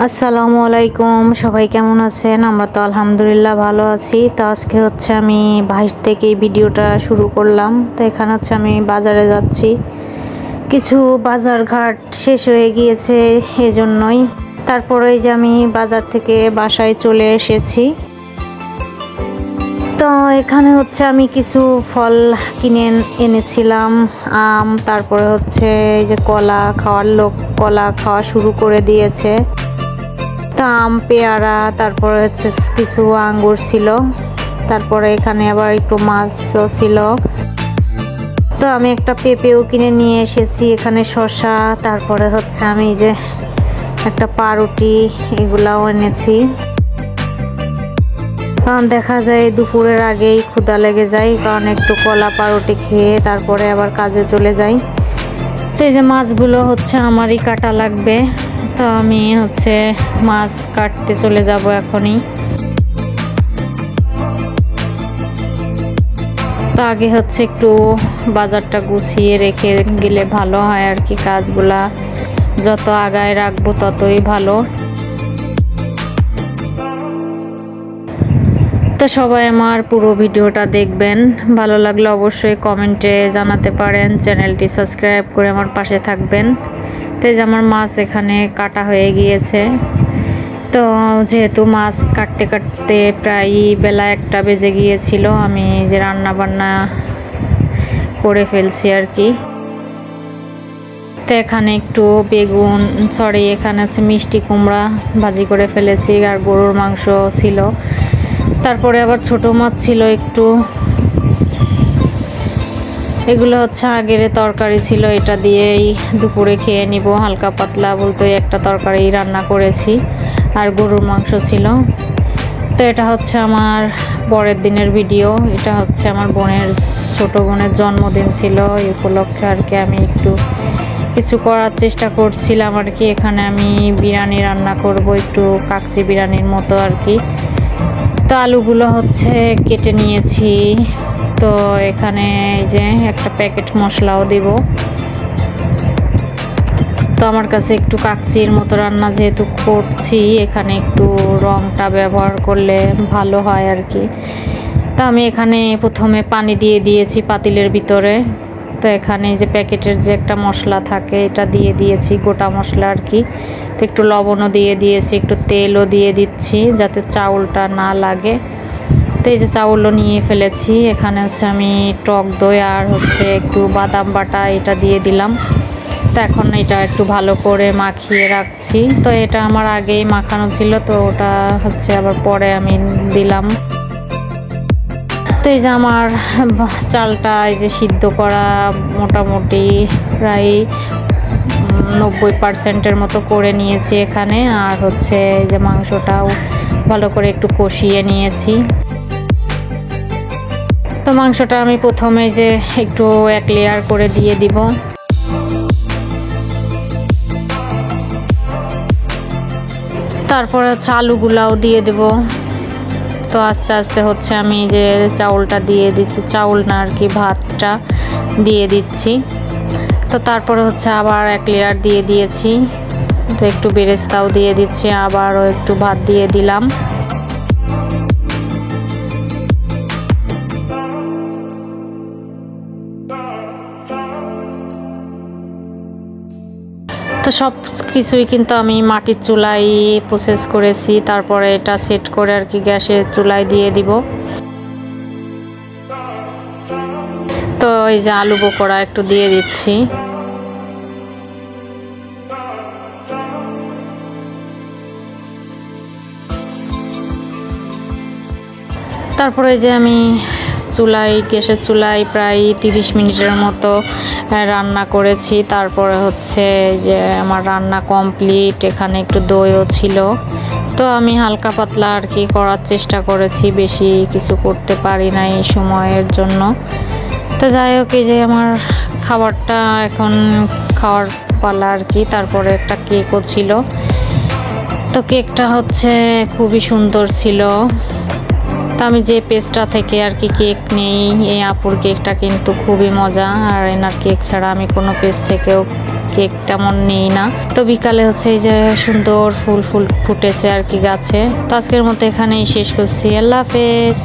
আসসালামু আলাইকুম, সবাই কেমন আছেন? আমরা তো আলহামদুলিল্লাহ ভালো আছি। তো আজকে হচ্ছে আমি বাহির থেকে ভিডিওটা শুরু করলাম। তো এখানে হচ্ছে আমি বাজারে যাচ্ছি, কিছু বাজার ঘাট শেষ হয়ে গিয়েছে এজন্যই। তারপরে যে আমি বাজার থেকে বাসায় চলে এসেছি। তো এখানে হচ্ছে আমি কিছু ফল কিনে এনেছিলাম, আম, তারপরে হচ্ছে এই যে কলা খাওয়ার লোক কলা খাওয়া শুরু করে দিয়েছে। আম, পেয়ারা, তারপরে হচ্ছে কিছু আঙ্গুর ছিল। তারপরে এখানে আবার একটু মাছও ছিল। তো আমি একটা পেঁপেও কিনে নিয়ে এসেছি, এখানে শসা, তারপরে হচ্ছে আমি যে একটা পাউরুটি এগুলাও এনেছি। কারণ দেখা যায় দুপুরের আগেই ক্ষুধা লেগে যায়, কারণ একটু কলা পাউরুটি খেয়ে তারপরে আবার কাজে চলে যাই। তো এই যে মাছগুলো হচ্ছে আমারই কাটা লাগবে। তো আমি হচ্ছে মাছ কাটতে চলে যাব এখনই। তো আগে হচ্ছে একটু বাজারটা গুছিয়ে রেখে গেলে ভালো হয় আর কি, কাজগুলা যত আগায় রাখবো ততই ভালো। তো সবাই আমার পুরো ভিডিওটা দেখবেন, ভালো লাগলে অবশ্যই কমেন্টে জানাতে পারেন, চ্যানেলটি সাবস্ক্রাইব করে আমার পাশে থাকবেন। তো যে আমার মাছ এখানে কাটা হয়ে গিয়েছে। তো যেহেতু মাছ কাটতে কাটতে প্রায় বেলা 1টা বেজে গিয়েছিল, আমি যে রান্না বান্না করে ফেলছি আর কি। তো এখানে একটু বেগুন, এখানে হচ্ছে মিষ্টি কুমড়া ভাজি করে ফেলেছি, আর গরুর মাংস ছিল। তারপরে আবার ছোট মাছ ছিল একটু, এগুলো হচ্ছে আগের তরকারি ছিল, এটা দিয়েই দুপুরে খেয়ে নিব হালকা পাতলা বলতে। একটা তরকারি রান্না করেছি আর গরুর মাংস ছিল। তো এটা হচ্ছে আমার পরের দিনের ভিডিও। এটা হচ্ছে আমার ছোট বোনের জন্মদিন ছিল, এই উপলক্ষে আর কি আমি একটু কিছু করার চেষ্টা করছিলাম আর কি। এখানে আমি বিরিয়ানি রান্না করব, একটু কাচ্চি বিরিয়ানির মতো আর কি। তো আলুগুলো হচ্ছে কেটে নিয়েছি। তো এখানে এই যে একটা প্যাকেট মশলাও দিব। তো আমার কাছে একটু কাচ্চির মতো রান্না যেহেতু করছি, এখানে একটু রংটা ব্যবহার করলে ভালো হয় আর কি। তো আমি এখানে প্রথমে পানি দিয়ে দিয়েছি পাতিলের ভিতরে। তো এখানে যে প্যাকেটের যে একটা মশলা থাকে এটা দিয়ে দিয়েছি, গোটা মশলা আর কি। তো একটু লবণও দিয়ে দিয়েছি, একটু তেলও দিয়ে দিচ্ছি যাতে চাউলটা না লাগে। তো এই যে চাউলও নিয়ে ফেলেছি। এখানে হচ্ছে আমি টক দই আর হচ্ছে একটু বাদাম বাটা এটা দিয়ে দিলাম। তো এখন এটা একটু ভালো করে মাখিয়ে রাখছি। তো এটা আমার আগেই মাখানো ছিল, তো ওটা হচ্ছে আবার পরে আমি দিলাম। তো এই যে আমার চালটা এই যে সিদ্ধ করা মোটামুটি প্রায় 90% মতো করে নিয়েছি এখানে। আর হচ্ছে এই যে মাংসটাও ভালো করে একটু কষিয়ে নিয়েছি। তো মাংসটা আমি প্রথমে যে একটু 1 লেয়ার করে দিয়ে দিব। তারপরে হচ্ছে আলুগুলাও দিয়ে দেব। তো আস্তে আস্তে হচ্ছে আমি যে চাউলটা দিয়ে দিচ্ছি, চাউল না আর কি ভাতটা দিয়ে দিচ্ছি। তো তারপরে হচ্ছে আবার 1 লেয়ার দিয়ে দিয়েছি। তো একটু বেরেস্তাও দিয়ে দিচ্ছি, আবারও একটু ভাত দিয়ে দিলাম। তো সব কিছুই কিন্তু আমি মাটির চুলায় প্রসেস করেছি, তারপরে এটা সেট করে আর কি গ্যাসের চুলায় দিয়ে দিব। তো এই যে আলু বোকরা একটু দিয়ে দিচ্ছি। তারপরে যে আমি গ্যাসের চুলায় প্রায় 30 মিনিটের মতো রান্না করেছি। তারপরে হচ্ছে যে আমার রান্না কমপ্লিট। এখানে একটু দইও ছিল। তো আমি হালকা পাতলা আর কি করার চেষ্টা করেছি, বেশি কিছু করতে পারি না এই সময়ের জন্য। তো যাই হোক, এই যে আমার খাবারটা এখন খাওয়ার পালা আর কি। তারপরে একটা কেকও ছিল। তো কেকটা হচ্ছে খুবই সুন্দর ছিল। তো আমি যে পেজটা থেকে আর কি কেক নেই, এই আপুর কেকটা কিন্তু খুবই মজা। আর এনার কেক ছাড়া আমি কোনো পেজ থেকেও কেক তেমন নেই না। তো বিকালে হচ্ছে এই যে সুন্দর ফুল ফুটেছে আর কি গাছে। তো আজকের মতো এখানেই শেষ করছি। আল্লাহ হাফেজ।